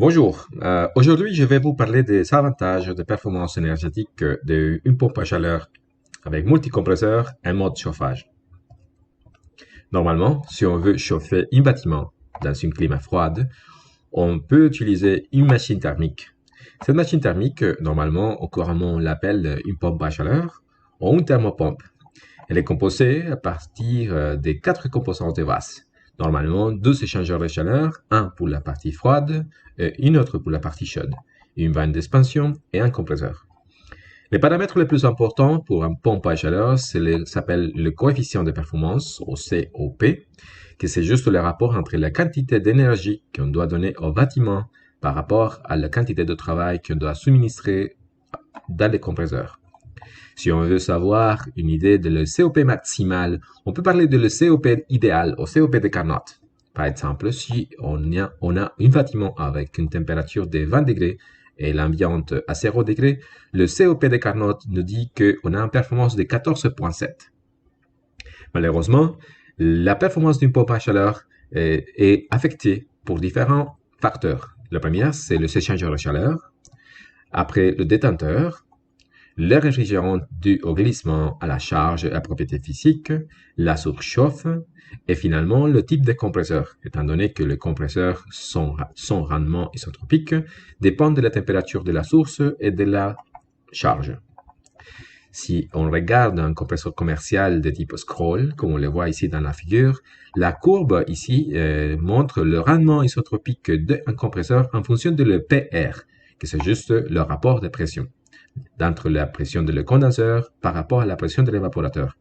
Bonjour, aujourd'hui je vais vous parler des avantages de performance énergétique d'une pompe à chaleur avec multicompresseur et mode chauffage. Normalement, si on veut chauffer un bâtiment dans un climat froid, on peut utiliser une machine thermique. Cette machine thermique, normalement, couramment on l'appelle une pompe à chaleur ou une thermopompe. Elle est composée à partir des quatre composantes de base. Normalement, deux échangeurs de chaleur, un pour la partie froide et une autre pour la partie chaude, une vanne d'expansion et un compresseur. Les paramètres les plus importants pour un pompe à chaleur s'appelle le coefficient de performance, ou COP, que c'est juste le rapport entre la quantité d'énergie qu'on doit donner au bâtiment par rapport à la quantité de travail qu'on doit suministrer dans les compresseurs. Si on veut savoir une idée de le COP maximal, on peut parler de le COP idéal ou COP de Carnot. Par exemple, si on a un bâtiment avec une température de 20 degrés et l'ambiante à 0 degrés, le COP de Carnot nous dit qu'on a une performance de 14,7. Malheureusement, la performance d'une pompe à chaleur est affectée pour différents facteurs. Le premier, c'est le échangeur de chaleur. Après, le détenteur, le réfrigérant dû au glissement, à la charge et à la propriété physique, la surchauffe, et finalement le type de compresseur, étant donné que les compresseurs son rendement isotropique dépend de la température de la source et de la charge. Si on regarde un compresseur commercial de type scroll, comme on le voit ici dans la figure, la courbe ici montre le rendement isotropique d'un compresseur en fonction de le PR, que c'est juste le rapport de pression d'entre la pression de le condenseur par rapport à la pression de l'évaporateur.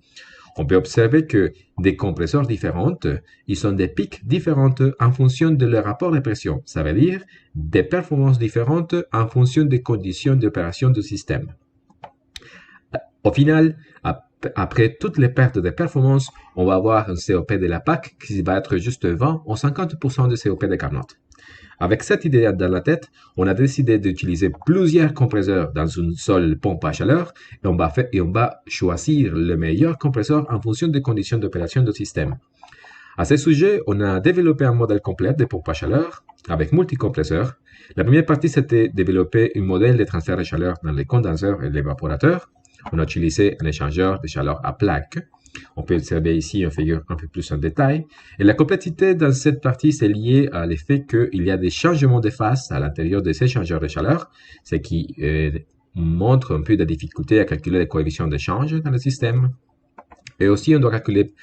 On peut observer que des compresseurs différents, ils ont des pics différents en fonction de leur rapport de pression. Ça veut dire des performances différentes en fonction des conditions d'opération du système. Au final, après toutes les pertes de performance, on va avoir un COP de la PAC qui va être juste 20 ou 50% de COP de Carnot. Avec cette idée dans la tête, on a décidé d'utiliser plusieurs compresseurs dans une seule pompe à chaleur et on va choisir le meilleur compresseur en fonction des conditions d'opération du système. À ce sujet, on a développé un modèle complet de pompe à chaleur avec multicompresseurs. La première partie, c'était développer un modèle de transfert de chaleur dans les condenseurs et l'évaporateur. On a utilisé un échangeur de chaleur à plaque. On peut observer ici une figure un peu plus en détail. Et la complexité dans cette partie, c'est lié à l'effet qu'il y a des changements de phase à l'intérieur de ces échangeurs de chaleur, ce qui montre un peu de difficulté à calculer les coefficients d'échange dans le système. Et aussi, on doit calculer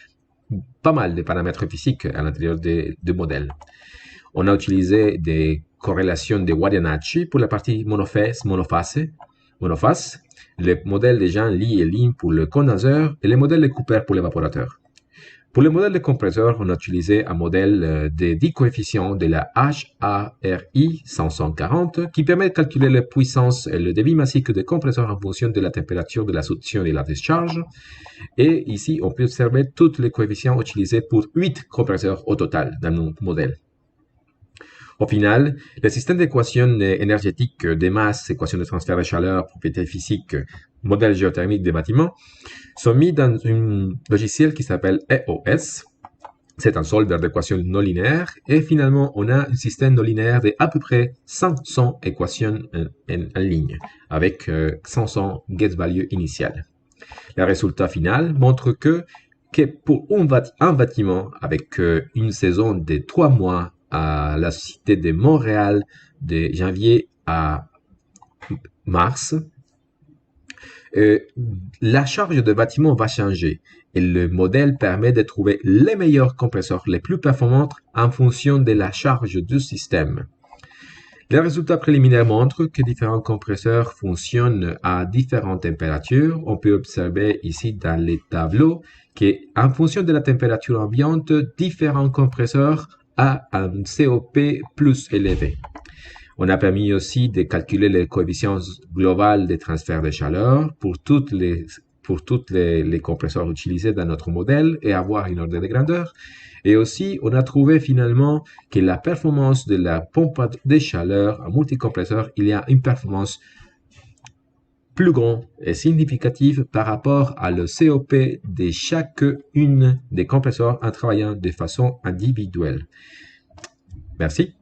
pas mal de paramètres physiques à l'intérieur du modèle. On a utilisé des corrélations de Guarniacci pour la partie monophase, le modèle de Jean Lee et Lim pour le condenseur et le modèle de Cooper pour l'évaporateur. Pour le modèle de compresseur, on a utilisé un modèle de 10 coefficients de la HARI 540 qui permet de calculer la puissance et le débit massif de compresseur en fonction de la température de la suction et de la décharge. Et ici, on peut observer tous les coefficients utilisés pour 8 compresseurs au total dans notre modèle. Au final, le système d'équations énergétiques des masses, équations de transfert de chaleur, propriétés physiques, modèle géothermique des bâtiments, sont mis dans un logiciel qui s'appelle EOS. C'est un solver d'équations non linéaires et finalement, on a un système non linéaire de à peu près 500 équations en ligne avec 500 get value initiales. Le résultat final montre que pour un bâtiment avec une saison de 3 mois à la cité de Montréal de janvier à mars, la charge de bâtiment va changer et le modèle permet de trouver les meilleurs compresseurs les plus performants en fonction de la charge du système. Les résultats préliminaires montrent que différents compresseurs fonctionnent à différentes températures. On peut observer ici dans les tableaux qu'en fonction de la température ambiante, différents compresseurs a un COP plus élevé. On a permis aussi de calculer les coefficients globaux des transferts de chaleur pour tous les compresseurs utilisés dans notre modèle et avoir une ordre de grandeur. Et aussi, on a trouvé finalement que la performance de la pompe de chaleur en multicompresseur, il y a une performance plus grande et significative par rapport à le COP de chacune des compresseurs en travaillant de façon individuelle. Merci.